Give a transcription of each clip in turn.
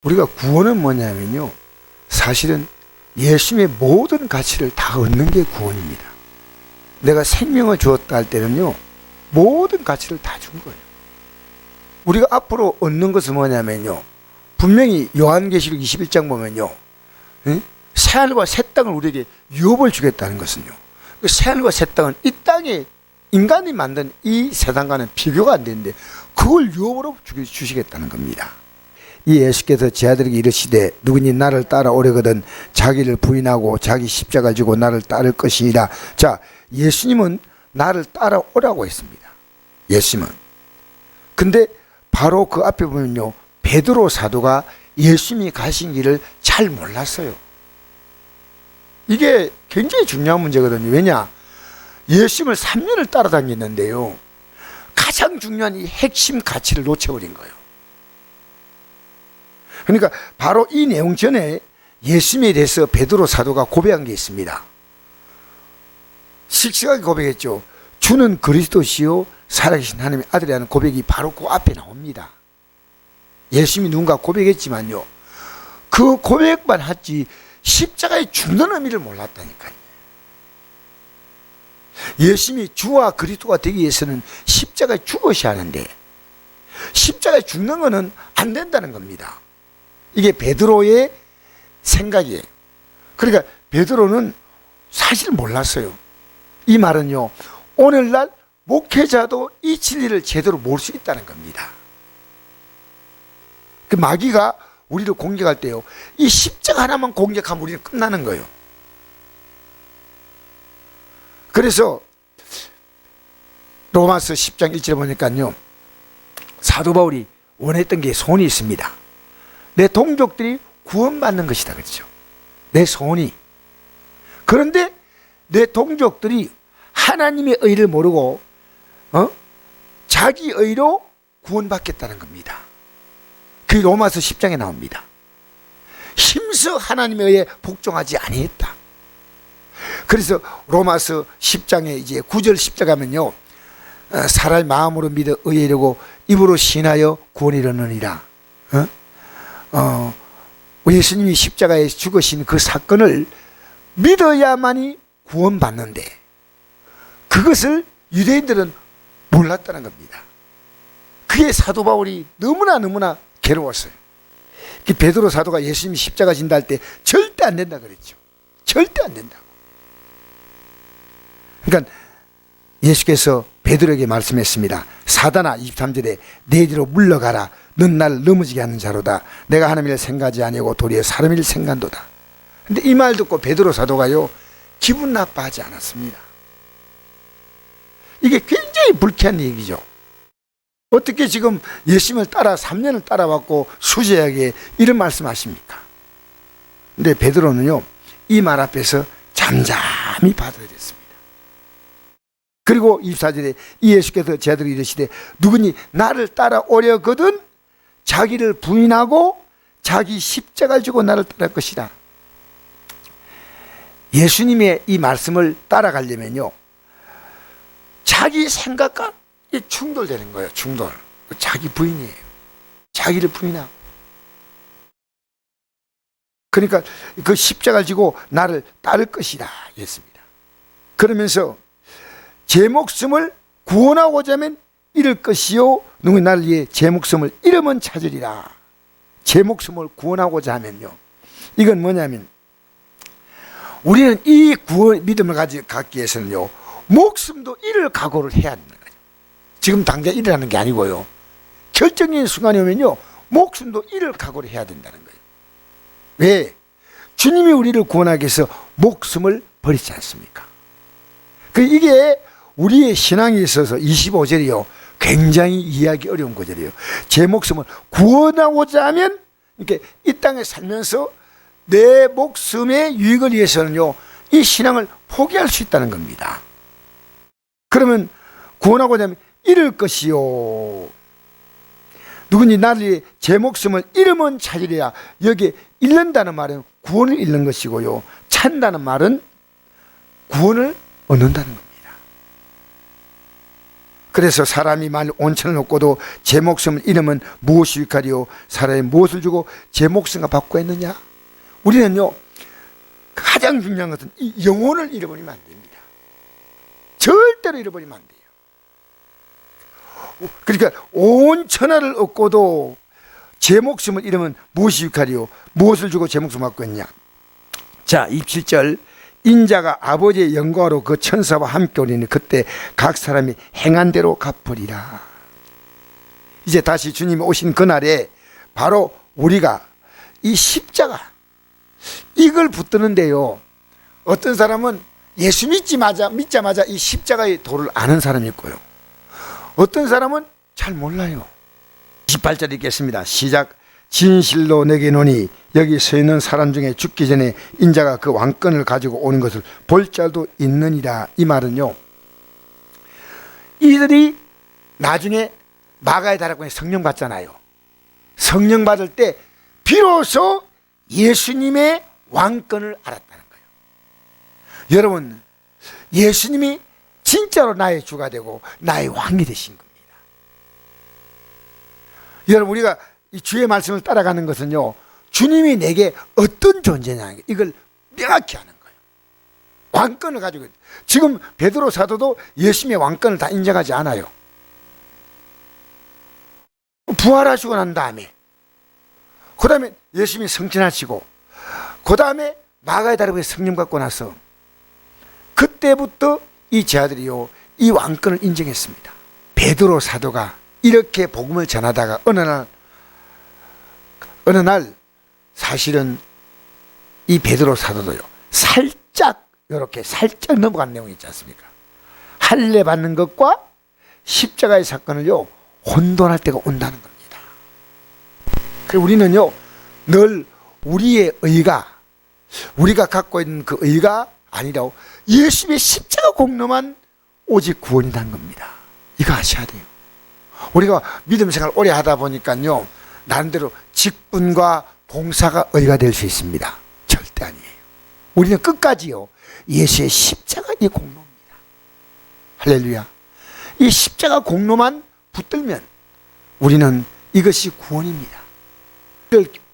우리가 구원은 뭐냐면요, 사실은 예수님의 모든 가치를 다 얻는 게 구원입니다. 내가 생명을 주었다 할 때는요, 모든 가치를 다 준 거예요. 우리가 앞으로 얻는 것은 뭐냐면요, 분명히 요한계시록 21장 보면요, 새하늘과 새 땅을 우리에게 유업을 주겠다는 것은요, 그 새하늘과 새 땅은 이 땅에 인간이 만든 이 세상과는 비교가 안 되는데 그걸 유업으로 주시겠다는 겁니다. 이 예수께서 제 아들에게 이르시되 누구니 나를 따라오려거든 자기를 부인하고 자기 십자가를 지고 나를 따를 것이니라. 자, 예수님은 나를 따라오라고 했습니다. 예수님은. 근데 바로 그 앞에 보면요, 베드로 사도가 예수님이 가신 길을 잘 몰랐어요. 이게 굉장히 중요한 문제거든요. 왜냐? 예수님을 3년을 따라다녔는데요, 가장 중요한 이 핵심 가치를 놓쳐버린 거예요. 그러니까 바로 이 내용 전에 예수님에 대해서 베드로 사도가 고백한 게 있습니다. 씩씩하게 고백했죠. 주는 그리스도시요 살아계신 하나님의 아들이라는 고백이 바로 그 앞에 나옵니다. 예수님이 누군가 고백했지만요, 그 고백만 하지 십자가에 죽는 의미를 몰랐다니까요. 예수님이 주와 그리스도가 되기 위해서는 십자가에 죽으셔야 하는데 십자가에 죽는 것은 안 된다는 겁니다. 이게 베드로의 생각이에요. 그러니까 베드로는 사실 몰랐어요. 이 말은요, 오늘날 목회자도 이 진리를 제대로 모를 수 있다는 겁니다. 그 마귀가 우리를 공격할 때요, 이 십자가 하나만 공격하면 우리는 끝나는 거예요. 그래서 로마서 10장 1절에 보니까요, 사도 바울이 원했던 게 소원이 있습니다. 내 동족들이 구원받는 것이다 그렇죠. 내 소원이. 그런데 내 동족들이 하나님의 의를 모르고 자기 의로 구원받겠다는 겁니다. 그게 로마서 10장에 나옵니다. 힘써 하나님의 의에 복종하지 아니했다. 그래서 로마서 10장에 이제 9절 10절 가면요, 사람의 마음으로 믿어 의에 이르고 입으로 신하여 구원에 이르느니라. 예수님이 십자가에 죽으신 그 사건을 믿어야만이 구원받는데 그것을 유대인들은 몰랐다는 겁니다. 그게 사도 바울이 너무나 괴로웠어요. 베드로 사도가 예수님이 십자가 진다 할 때 절대 안 된다 그랬죠. 절대 안 된다고. 그러니까 예수께서 베드로에게 말씀했습니다. 사단아, 23절에 내 뒤로 물러가라. 넌 나를 넘어지게 하는 자로다. 내가 하나님의 일을 생각하지 아니하고 도리어 사람의 일을 생각한도다. 근데 이 말 듣고 베드로 사도가요, 기분 나빠하지 않았습니다. 이게 굉장히 불쾌한 얘기죠. 어떻게 지금 예수님을 따라 3년을 따라왔고 수제하게 이런 말씀하십니까? 근데 베드로는요, 이 말 앞에서 잠잠히 받아들였습니다. 그리고 24절에 이 예수께서 제 아들이 이르시되 누구니 나를 따라오려거든 자기를 부인하고 자기 십자가를 지고 나를 따를 것이다. 예수님의 이 말씀을 따라가려면요, 자기 생각과 충돌되는 거예요. 충돌. 자기 부인이에요. 자기를 부인하고. 그러니까 그 십자가를 지고 나를 따를 것이다 이랬습니다. 그러면서 제 목숨을 구원하고자 하면 잃을 것이요 누구 나를 위해 제 목숨을 잃으면 찾으리라. 제 목숨을 구원하고자 하면요, 이건 뭐냐면 우리는 이 구원 믿음을 갖기 위해서는요, 목숨도 잃을 각오를 해야 하는 거예요. 지금 당장 잃으라는 게 아니고요, 결정적인 순간이 오면요, 목숨도 잃을 각오를 해야 된다는 거예요. 왜? 주님이 우리를 구원하기 위해서 목숨을 버리지 않습니까? 이게 우리의 신앙에 있어서 25절이요, 굉장히 이해하기 어려운 구절이에요. 제 목숨을 구원하고자 하면 이렇게 이 땅에 살면서 내 목숨의 유익을 위해서는요, 이 신앙을 포기할 수 있다는 겁니다. 그러면 구원하고자 하면 잃을 것이요 누구니 나를 위해 제 목숨을 잃으면 찾으리라. 여기 잃는다는 말은 구원을 잃는 것이고요, 찾는다는 말은 구원을 얻는다는 겁니다. 그래서 사람이 만 온천을 얻고도 제 목숨을 잃으면 무엇이 유익하리요? 사람이 무엇을 주고 제 목숨과 바꾸겠느냐? 우리는요, 가장 중요한 것은 이 영혼을 잃어버리면 안 됩니다. 절대로 잃어버리면 안 돼요. 그러니까 온 천하를 얻고도 제 목숨을 잃으면 무엇이 유익하리요? 무엇을 주고 제 목숨을 바꾸겠냐? 자, 27절. 인자가 아버지의 영광으로 그 천사와 함께 오리니 그때 각 사람이 행한 대로 갚으리라. 이제 다시 주님이 오신 그날에 바로 우리가 이 십자가 이걸 붙드는데요, 어떤 사람은 예수 믿자마자 이 십자가의 도를 아는 사람이 있고요, 어떤 사람은 잘 몰라요. 28절 읽겠습니다. 시작. 진실로 내게 노니 여기 서 있는 사람 중에 죽기 전에 인자가 그 왕권을 가지고 오는 것을 볼 자도 있느니라. 이 말은요, 이들이 나중에 마가의 다락방에 성령 받잖아요. 성령 받을 때 비로소 예수님의 왕권을 알았다는 거예요. 여러분, 예수님이 진짜로 나의 주가 되고 나의 왕이 되신 겁니다. 여러분, 우리가 이 주의 말씀을 따라가는 것은요, 주님이 내게 어떤 존재냐, 이걸 명확히 하는 거예요. 왕권을 가지고 있어요. 지금 베드로 사도도 예수님의 왕권을 다 인정하지 않아요. 부활하시고 난 다음에, 그 다음에 예수님이 성천하시고, 그 다음에 마가의 다락방에 성령 받고 나서 그때부터 이 제자들이요, 이 왕권을 인정했습니다. 베드로 사도가 이렇게 복음을 전하다가 어느 날 사실은 이 베드로 사도도요, 살짝 넘어간 내용이 있지 않습니까? 할례 받는 것과 십자가의 사건을요, 혼돈할 때가 온다는 겁니다. 그래서 우리는요, 늘 우리의 의가, 우리가 갖고 있는 그 의가 아니라 예수님의 십자가 공로만 오직 구원이라는 겁니다. 이거 아셔야 돼요. 우리가 믿음 생활 오래 하다 보니까요, 나름대로 직분과 봉사가 의가 될 수 있습니다. 절대 아니에요. 우리는 끝까지요, 예수의 십자가의 공로입니다. 할렐루야. 이 십자가 공로만 붙들면 우리는 이것이 구원입니다.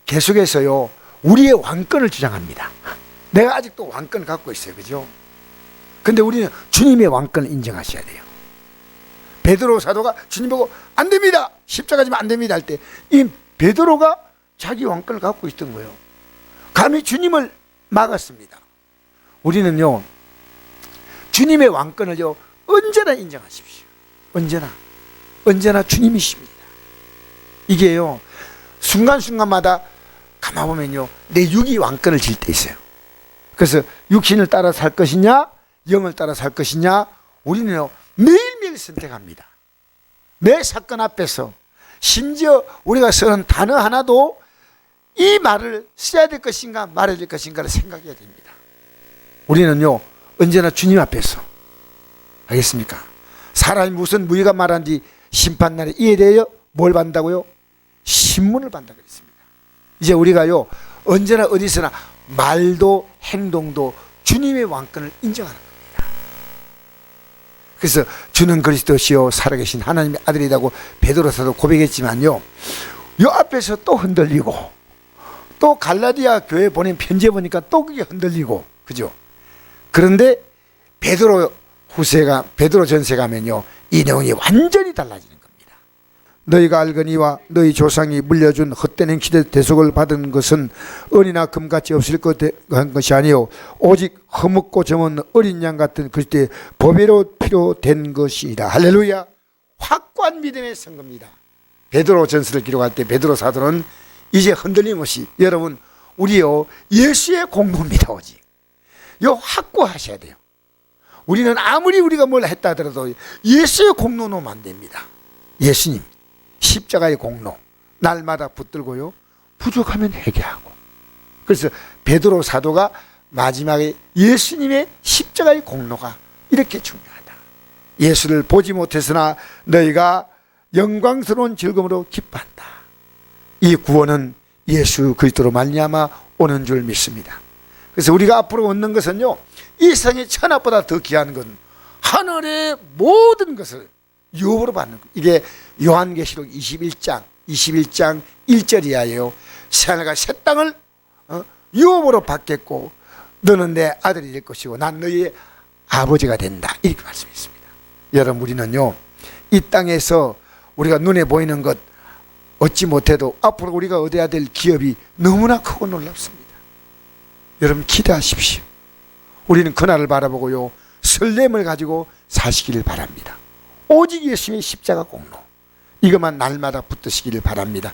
계속해서요, 우리의 왕권을 주장합니다. 내가 아직도 왕권을 갖고 있어요. 그죠? 근데 우리는 주님의 왕권을 인정하셔야 돼요. 베드로 사도가 주님 보고 안 됩니다, 십자가 지면 안 됩니다 할 때 이 베드로가 자기 왕권을 갖고 있던 거예요. 감히 주님을 막았습니다. 우리는요, 주님의 왕권을요, 언제나 인정하십시오. 언제나 주님이십니다. 이게요, 순간순간마다 가만 보면요, 내 육이 왕권을 질 때 있어요. 그래서 육신을 따라 살 것이냐, 영을 따라 살 것이냐, 우리는요, 매일매일 선택합니다. 매 사건 앞에서, 심지어 우리가 쓰는 단어 하나도 이 말을 써야 될 것인가 말해야 될 것인가를 생각해야 됩니다. 우리는요, 언제나 주님 앞에서, 알겠습니까? 사람이 무슨 무의가 말한지 심판날에 이해돼요? 뭘 받는다고요? 신문을 받는다고 했습니다. 이제 우리가요, 언제나 어디서나 말도 행동도 주님의 왕권을 인정하는 겁니다. 그래서 주는 그리스도시요 살아계신 하나님의 아들이라고 베드로사도 고백했지만요, 요 앞에서 또 흔들리고, 또 갈라디아 교회 보낸 편지에 보니까 또 그게 흔들리고, 그죠? 그런데 베드로 전세 가면요, 이 내용이 완전히 달라지는 겁니다. 너희가 알거니와 너희 조상이 물려준 헛된 행실의 대속을 받은 것은 은이나 금같이 없을 것이 아니요 오직 허먹고 점없는 어린 양 같은 그리스도의 보배로 필요된 것이다. 할렐루야. 확고한 믿음의 선거입니다. 베드로 전서를 기록할 때 베드로 사도는 이제 흔들림 없이, 여러분, 우리요, 예수의 공로입니다. 오직 요 확고하셔야 돼요. 우리는 아무리 우리가 뭘 했다 하더라도 예수의 공로 놓으면 안 됩니다. 예수님 십자가의 공로 날마다 붙들고요, 부족하면 회개하고. 그래서 베드로 사도가 마지막에 예수님의 십자가의 공로가 이렇게 중요하다. 예수를 보지 못했으나 너희가 영광스러운 즐거움으로 기뻐한다. 이 구원은 예수 그리스도로 말미암아 오는 줄 믿습니다. 그래서 우리가 앞으로 얻는 것은요, 이 세상의 천하보다 더 귀한 건 하늘의 모든 것을 유업으로 받는 거. 이게 요한계시록 21장 1절이야요. 새하늘과 새 땅을 유업으로 받겠고 너는 내 아들이 될 것이고 난 너희의 아버지가 된다. 이렇게 말씀했습니다. 여러분 우리는요 이 땅에서 우리가 눈에 보이는 것 얻지 못해도 앞으로 우리가 얻어야 될 기업이 너무나 크고 놀랍습니다. 여러분 기대하십시오. 우리는 그날을 바라보고요 설렘을 가지고 사시기를 바랍니다. 오직 예수님의 십자가 공로 이것만 날마다 붙드시기를 바랍니다.